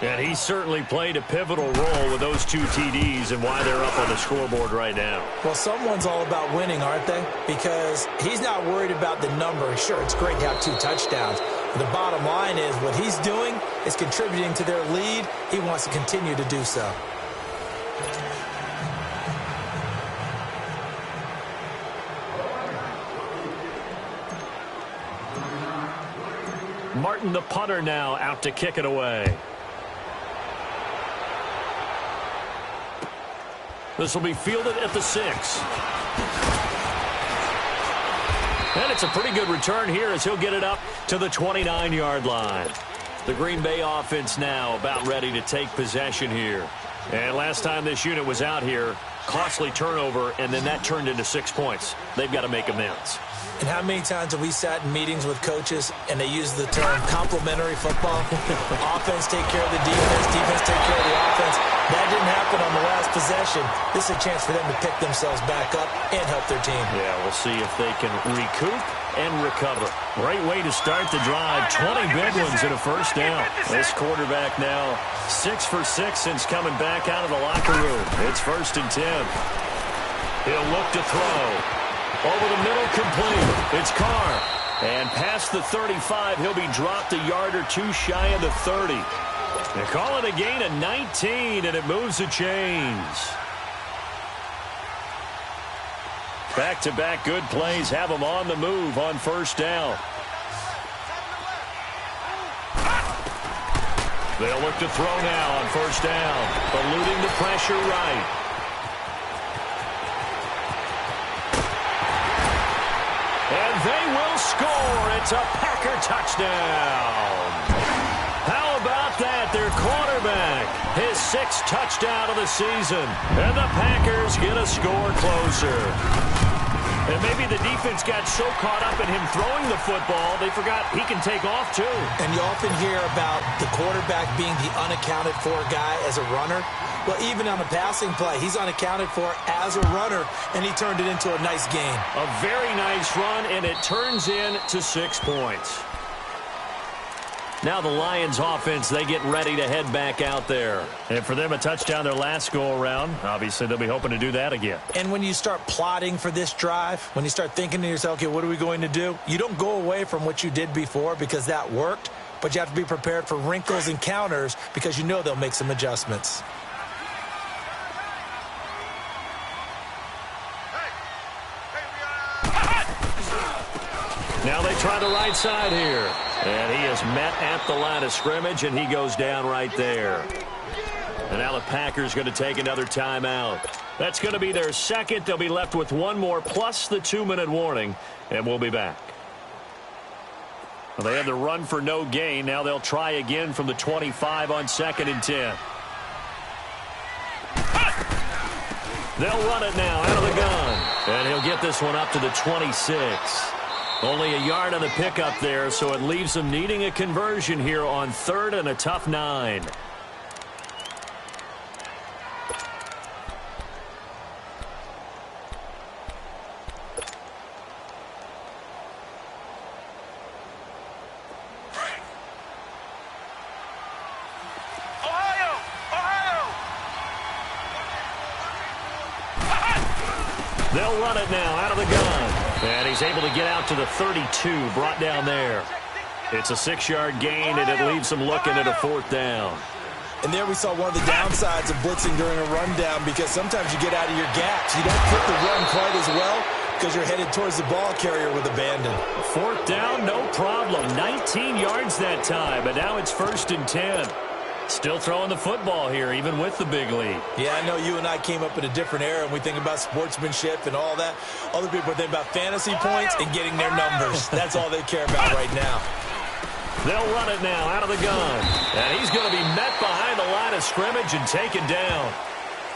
And he certainly played a pivotal role with those 2 TDs and why they're up on the scoreboard right now. Well, someone's all about winning, aren't they? Because he's not worried about the number. Sure, it's great to have 2 touchdowns. But the bottom line is what he's doing is contributing to their lead. He wants to continue to do so. Martin, the punter, now out to kick it away. This will be fielded at the 6. And it's a pretty good return here as he'll get it up to the 29-yard line. The Green Bay offense now about ready to take possession here. And last time this unit was out here, costly turnover, and then that turned into 6 points. They've got to make amends. And how many times have we sat in meetings with coaches and they use the term complementary football? Offense take care of the defense, defense take care of the offense. That didn't happen on the last possession. This is a chance for them to pick themselves back up and help their team. Yeah, we'll see if they can recoup and recover. Great way to start the drive. 20 big ones and a 1st down. This quarterback now 6 for 6 since coming back out of the locker room. It's 1st and 10. He'll look to throw. Over the middle, complete. It's Carr. And past the 35, he'll be dropped a yard or 2 shy of the 30. They call it a gain of 19, and it moves the chains. Back-to-back good plays have them on the move on 1st down. They'll look to throw now on 1st down, eluding the pressure right. And they will score. It's a Packer touchdown. How about that? Their quarterback, his 6th touchdown of the season. And the Packers get a score closer. And maybe the defense got so caught up in him throwing the football, they forgot he can take off too. And you often hear about the quarterback being the unaccounted for guy as a runner. Well, even on a passing play, he's unaccounted for as a runner, and he turned it into a nice gain. A very nice run, and it turns into 6 points. Now the Lions offense, they get ready to head back out there. And for them, a touchdown their last go-around. Obviously, they'll be hoping to do that again. And when you start plotting for this drive, when you start thinking to yourself, okay, what are we going to do? You don't go away from what you did before because that worked, but you have to be prepared for wrinkles and counters because you know they'll make some adjustments. Now they try the right side here. And he is met at the line of scrimmage, and he goes down right there. And now the Packers going to take another timeout. That's going to be their 2nd. They'll be left with 1 more plus the 2-minute warning, and we'll be back. Well, they had the run for no gain. Now they'll try again from the 25 on 2nd and 10. They'll run it now out of the gun. And he'll get this one up to the 26. Only a yard on the pickup there, so it leaves them needing a conversion here on 3rd and a tough 9. They'll run it now out of the gun. And he's able to get out to the 32, brought down there. It's a 6-yard gain, and it leaves them looking at a 4th down. And there we saw one of the downsides of blitzing during a rundown, because sometimes you get out of your gaps. You don't put the run quite as well because you're headed towards the ball carrier with abandon. 4th down, no problem. 19 yards that time, but now it's 1st and 10. Still throwing the football here, even with the big lead. Yeah, I know you and I came up in a different era, and we think about sportsmanship and all that. Other people think about fantasy points and getting their numbers. That's all they care about right now. They'll run it now out of the gun. And he's going to be met behind the line of scrimmage and taken down.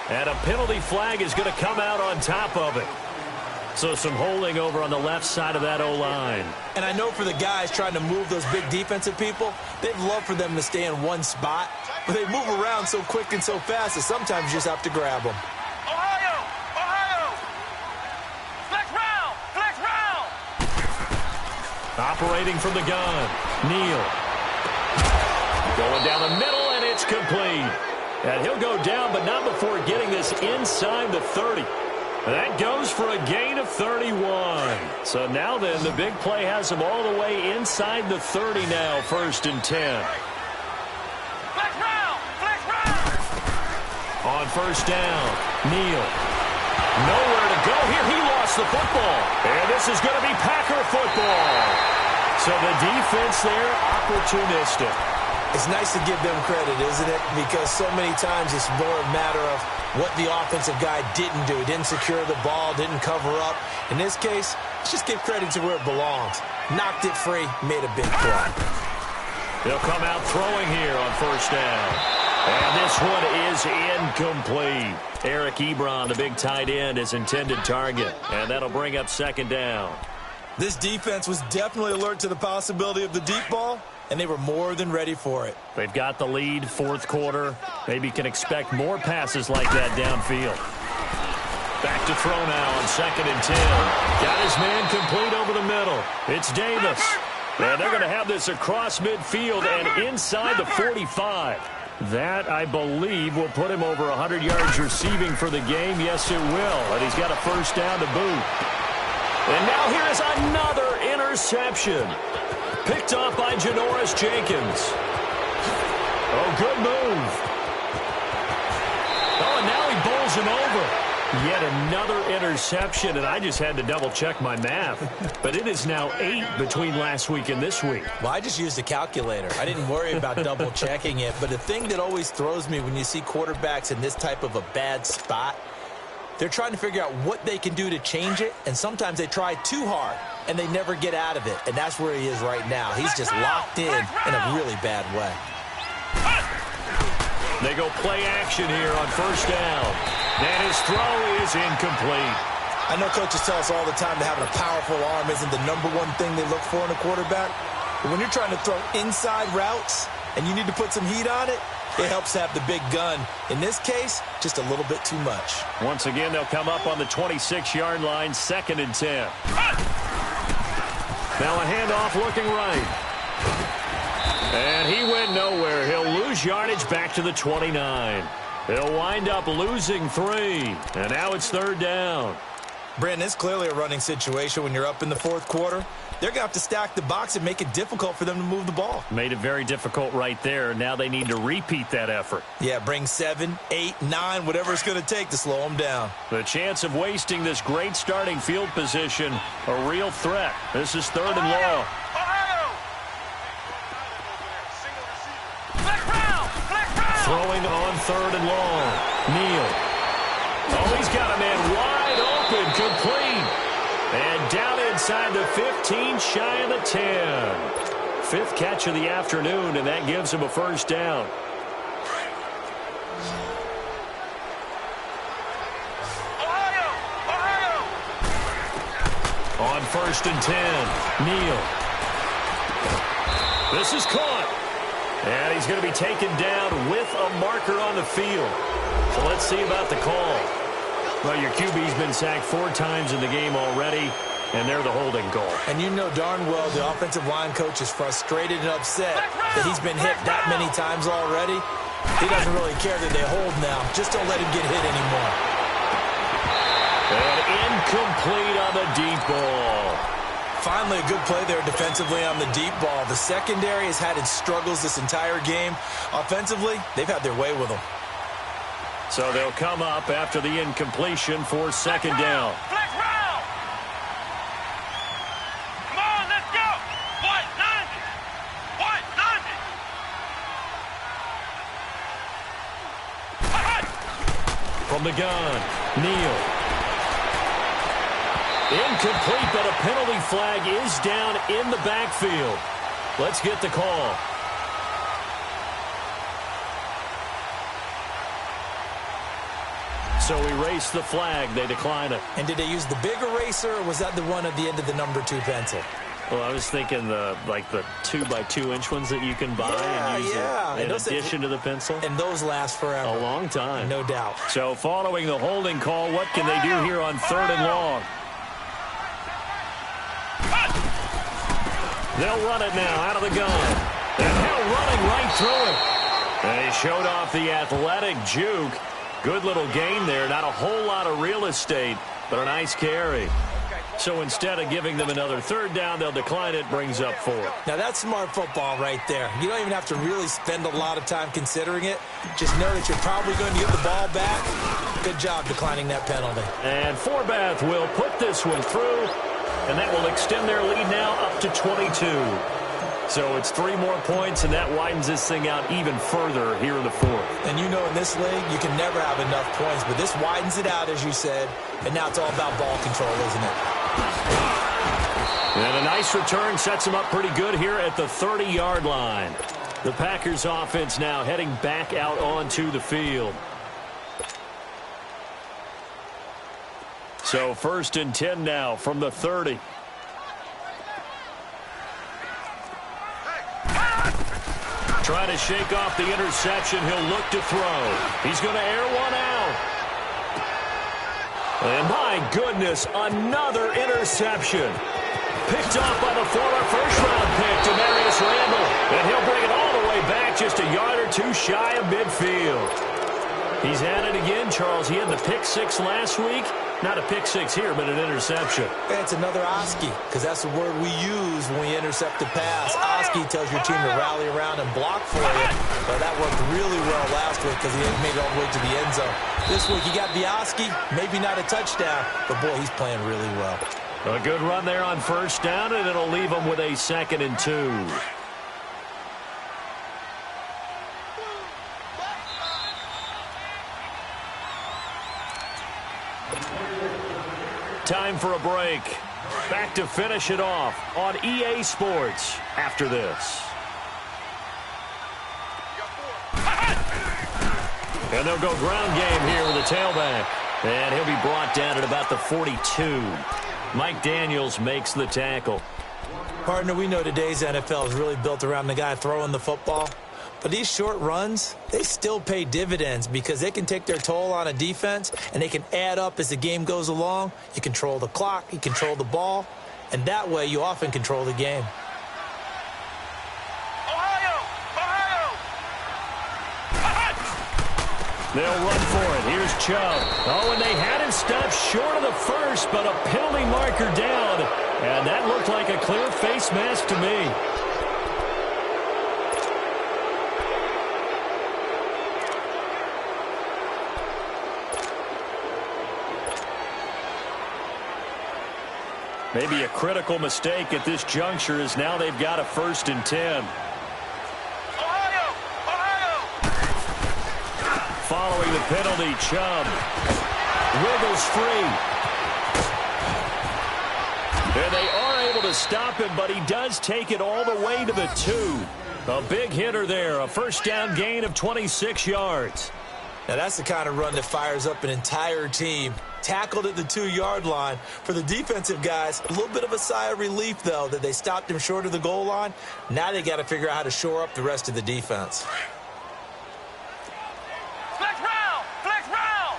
And a penalty flag is going to come out on top of it. So some holding over on the left side of that O-line. And I know for the guys trying to move those big defensive people, they'd love for them to stay in one spot. But they move around so quick and so fast that sometimes you just have to grab them. Ohio! Ohio! Flex round! Flex round! Operating from the gun. Neal. Going down the middle, and it's complete. And he'll go down, but not before getting this inside the 30. That goes for a gain of 31. So now then, the big play has him all the way inside the 30 now, 1st and 10. Flex round! Flex round! On 1st down, Neal. Nowhere to go here. He lost the football. And this is going to be Packer football. So the defense there, opportunistic. It's nice to give them credit, isn't it? Because so many times it's more a matter of what the offensive guy didn't do. Didn't secure the ball, didn't cover up. In this case, let's just give credit to where it belongs. Knocked it free, made a big play. They'll come out throwing here on 1st down. And this one is incomplete. Eric Ebron, the big tight end, is intended target. And that'll bring up 2nd down. This defense was definitely alert to the possibility of the deep ball, and they were more than ready for it. They've got the lead, 4th quarter. Maybe can expect more passes like that downfield. Back to throw now on 2nd and 10. Got his man complete over the middle. It's Davis. And they're going to have this across midfield and inside the 45. That, I believe, will put him over 100 yards receiving for the game. Yes, it will. And he's got a 1st down to boot. And now here is another interception. Picked off by Janoris Jenkins. Oh, good move. Oh, and now he bowls him over. Yet another interception, and I just had to double-check my math. But it is now 8 between last week and this week. Well, I just used a calculator. I didn't worry about double-checking it. But the thing that always throws me when you see quarterbacks in this type of a bad spot, they're trying to figure out what they can do to change it, and sometimes they try too hard, and they never get out of it. And that's where he is right now. He's just locked in a really bad way. They go play action here on 1st down. And his throw is incomplete. I know coaches tell us all the time that having a powerful arm isn't the number one thing they look for in a quarterback. But when you're trying to throw inside routes and you need to put some heat on it, it helps have the big gun. In this case, just a little bit too much. Once again, they'll come up on the 26-yard line, 2nd and 10. Now a handoff looking right. And he went nowhere. He'll lose yardage back to the 29. They'll wind up losing 3. And now it's 3rd down. Brandon, it's clearly a running situation when you're up in the 4th quarter. They're going to have to stack the box and make it difficult for them to move the ball. Made it very difficult right there. Now they need to repeat that effort. Yeah, bring 7, 8, 9, whatever it's going to take to slow them down. The chance of wasting this great starting field position, a real threat. This is 3rd and long. Ohio! Flex round! Flex round! Throwing on 3rd and long. Neal. Oh, he's got a man wide open, complete. And down inside the 15, shy of the 10. 5th catch of the afternoon, and that gives him a 1st down. Ohio! Ohio! On 1st and 10, Neal. This is caught. And he's going to be taken down with a marker on the field. So let's see about the call. Well, your QB's been sacked 4 times in the game already, and they're the holding call. And you know darn well the offensive line coach is frustrated and upset that he's been hit that many times already. He doesn't really care that they hold now. Just don't let him get hit anymore. And incomplete on the deep ball. Finally, a good play there defensively on the deep ball. The secondary has had its struggles this entire game. Offensively, they've had their way with them. So they'll come up after the incompletion for second down. Flex round. Come on, let's go. White 90. White 90. From the gun, Neal. Incomplete, but a penalty flag is down in the backfield. Let's get the call. So erase the flag. They decline it. And did they use the big eraser, or was that the one at the end of the number 2 pencil? Well, I was thinking the 2x2-inch ones that you can buy and use in addition to the pencil. And those last forever. A long time. No doubt. So following the holding call, what can they do here on 3rd and long? They'll run it now out of the gun. And Hill running right through it. And he showed off the athletic juke. Good little gain there. Not a whole lot of real estate, but a nice carry. So instead of giving them another 3rd down, they'll decline it. Brings up 4. Now, that's smart football right there. You don't even have to really spend a lot of time considering it. Just know that you're probably going to get the ball back. Good job declining that penalty. And Forbath will put this one through. And that will extend their lead now up to 22. So it's 3 more points, and that widens this thing out even further here in the 4th. And you know in this league, you can never have enough points. But this widens it out, as you said. And now it's all about ball control, isn't it? And a nice return sets them up pretty good here at the 30-yard line. The Packers offense now heading back out onto the field. So 1st and 10 now from the 30. Trying to shake off the interception. He'll look to throw. He's going to air one out. And my goodness, another interception. Picked off by the former first-round pick, Demarius Randall. And he'll bring it all the way back just a yard or 2 shy of midfield. He's at it again, Charles. He had the pick 6 last week. Not a pick 6 here, but an interception. It's another Oski, because that's the word we use when we intercept a pass. Oski tells your team to rally around and block for you. But that worked really well last week because he made it all the way to the end zone. This week he got the Oski, maybe not a touchdown, but boy, he's playing really well. A good run there on 1st down, and it'll leave him with a 2nd and 2. Time for a break. Back to finish it off on EA Sports after this. And they'll go ground game here with the tailback. And he'll be brought down at about the 42. Mike Daniels makes the tackle. Partner, we know today's NFL is really built around the guy throwing the football. But these short runs, they still pay dividends because they can take their toll on a defense and they can add up as the game goes along. You control the clock, you control the ball, and that way you often control the game. They'll run for it. Here's Chubb. Oh, and they had him stopped short of the first, but a penalty marker down. And that looked like a clear face mask to me. Maybe a critical mistake at this juncture is now they've got a 1st and 10. Following the penalty, Chubb wiggles free. And they are able to stop him, but he does take it all the way to the 2. A big hitter there, a 1st down gain of 26 yards. Now that's the kind of run that fires up an entire team. Tackled at the 2-yard line. For the defensive guys, a little bit of a sigh of relief, though, that they stopped him short of the goal line. Now they got to figure out how to shore up the rest of the defense. Flex round! Flex round!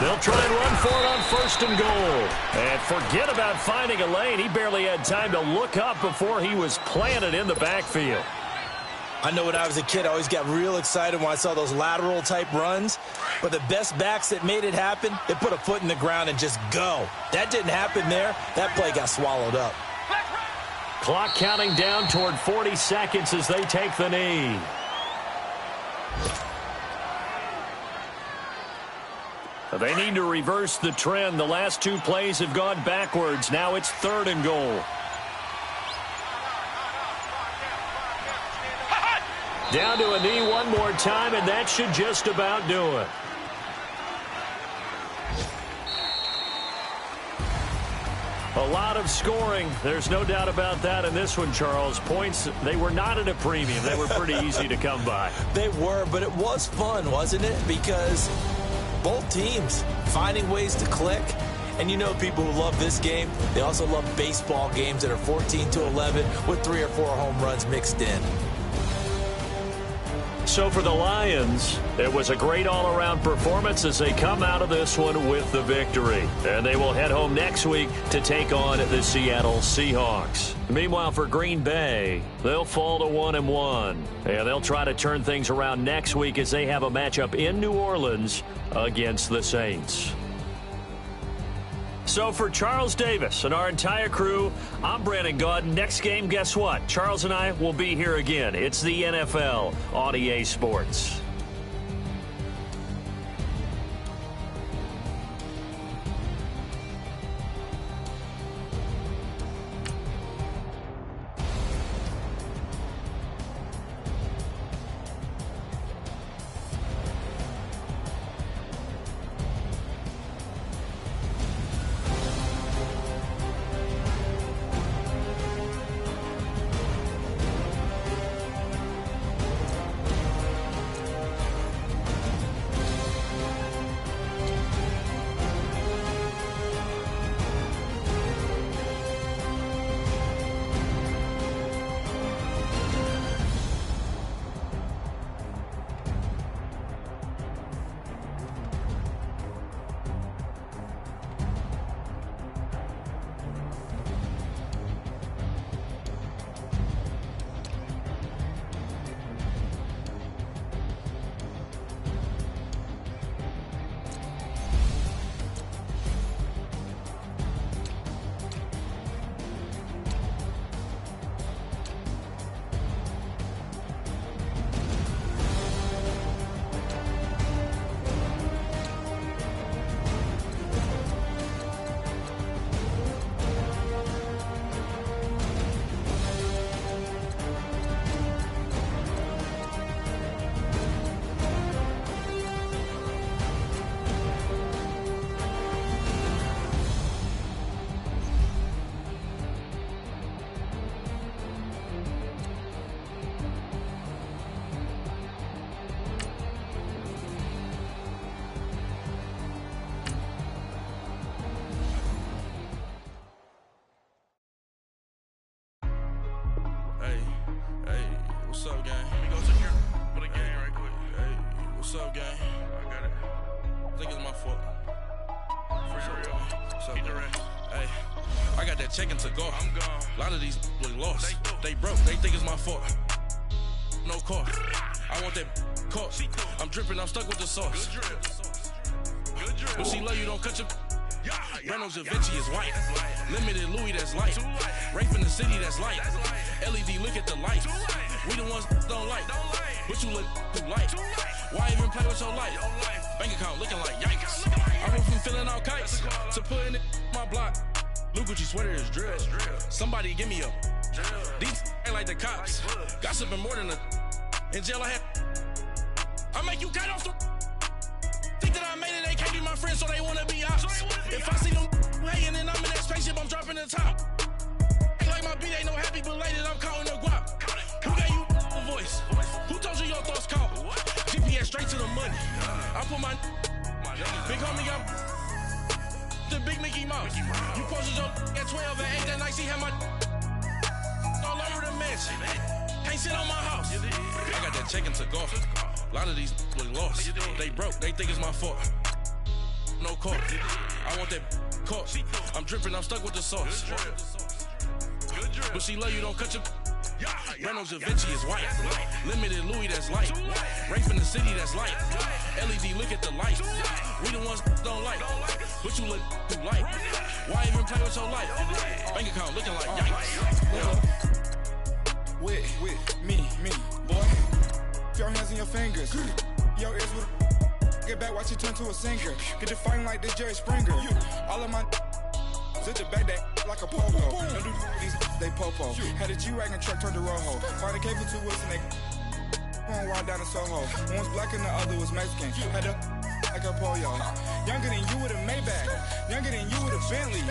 They'll try and run for it on 1st and goal. And forget about finding a lane. He barely had time to look up before he was planted in the backfield. I know when I was a kid, I always got real excited when I saw those lateral type runs. But the best backs that made it happen, they put a foot in the ground and just go. That didn't happen there. That play got swallowed up. Clock counting down toward 40 seconds as they take the knee. They need to reverse the trend. The last two plays have gone backwards. Now it's 3rd and goal. Down to a knee one more time, and that should just about do it. A lot of scoring. There's no doubt about that in this one, Charles. Points, they were not at a premium. They were pretty easy to come by. They were, but it was fun, wasn't it? Because both teams finding ways to click. And you know people who love this game, they also love baseball games that are 14-11 with 3 or 4 home runs mixed in. So for the Lions, it was a great all-around performance as they come out of this one with the victory. And they will head home next week to take on the Seattle Seahawks. Meanwhile, for Green Bay, they'll fall to 1-1. And they'll try to turn things around next week as they have a matchup in New Orleans against the Saints. So for Charles Davis and our entire crew, I'm Brandon Gaudin. Next game, guess what? Charles and I will be here again. It's the NFL on EA Sports. What's up, gang? Let me go to here for the game right quick. Hey, what's up, gang? I got it. I think it's my fault. For real. What's up, gang? Hey, I got that check-in to go. I'm gone. A lot of these look lost. They broke. They think it's my fault. No car. I want that caught. I'm dripping. I'm stuck with the sauce. Good drip. Good drip. When she love you, don't cut your... Reynolds Da Vinci is white. Limited Louis, that's light. Rape in the city, that's light. LED, look at the light. We the ones don't like. But you look too light. Why even play with your life? Bank account looking like yikes. I went from filling out kites to putting it in my block. Blue Gucci sweater is drill. Somebody give me a. These ain't like the cops. Gossiping more than a. In jail I had. I make you cut off the. Think that I made it, they can't be my friends, so they wanna be ops. If I see them hating and I'm in that spaceship, I'm dropping the top. Ain't like my beat, ain't no happy belated, I'm counting the guap. Who gave you a voice? Who told you your thoughts count? GPS straight to the money. I put my big homie got the big Mickey Mouse. You posted your at 12 and 8 that night, she had my all over the mansion. Can't sit on my house. I got that check-in to golf. A lot of these look lost. They broke. They think it's my fault. No car. I want that caught. I'm dripping. I'm stuck with the sauce. But she love you. Don't cut your... Reynolds Da Vinci is white. Limited Louis, that's light. Rafe in the city, that's light. LED, look at the lights. We the ones don't like. But you look too light. Why even play with your life? Bank account looking like yikes. With me, boy. Your hands and your fingers. Your ears with get back, watch it turn to a singer. Get the fighting like this Jerry Springer. All of my sit the back that like a pogo. Don't do these, they popo. Had a G-Wagon truck turned to Rojo. Find a cable 2 wheels and they going wild down in Soho. One was black and the other was Mexican. Had a like a pollo. Younger than you with a Maybach. Younger than you with a Bentley.